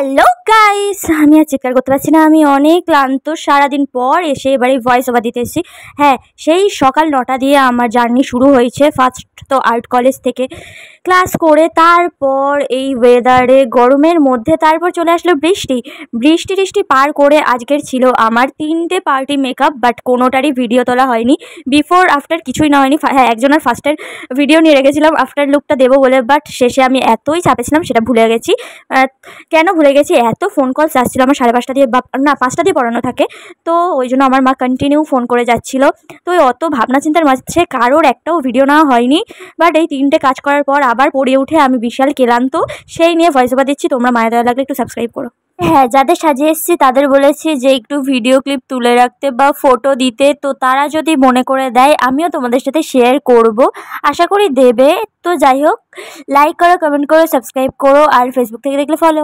Hello guys, আমি আর চিৎকার করতে পারছি না। আমি অনেক ক্লান্ত, সারাদিন পর এসে এবারে ভয়েস ওভার দিতে এসেছি। হ্যাঁ, সেই সকাল 9টা দিয়ে আমার জার্নি শুরু হয়েছে। ফার্স্ট তো আর্ট কলেজ থেকে ক্লাস করে, তারপর এই ওয়েদারে গরমের মধ্যে তারপর চলে আসলো বৃষ্টি বৃষ্টি পার করে আজকের ছিল আমার 3টে পার্টি মেকআপ, বাট কোনোটারই ভিডিও তোলা হয়নি। বিফোর আফটার কিছুই না হয়নি। হ্যাঁ, একজনের ফার্স্টের ভিডিও নিয়ে রেখেছিলাম আফটার লুকটা দেবো বলে, বাট শেষে আমি এতই চাপে ছিলাম সেটা ভুলে গেছি। কেন ভুলে গেছি, এত ফোন কলস আসছিলো আমার 5:30 দিয়ে, না 5টা দিয়ে পড়ানো থাকে, তো ওই জন্য আমার মা কন্টিনিউ ফোন করে যাচ্ছিলো। তো ওই অত ভাবনা চিন্তার মাঝে কারোর একটাও ভিডিও নেওয়া হয়নি। বাট এই 3টে কাজ করার পর আবার পড়ে উঠে আমি বিশাল ক্লান্ত, সেই নিয়ে ভয়েস ওভার দিচ্ছি। তোমরা মায়া দয়া লাগলে একটু সাবস্ক্রাইব করো। হ্যাঁ, যাদের সাজিয়ে এসেছি তাদের বলেছি যে একটু ভিডিও ক্লিপ তুলে রাখতে বা ফটো দিতে, তো তারা যদি মনে করে দেয় আমিও তোমাদের সাথে শেয়ার করব, আশা করি দেবে। তো যাই হোক, লাইক করো, কমেন্ট করো, সাবস্ক্রাইব করো, আর ফেসবুক থেকে দেখলে ফলো।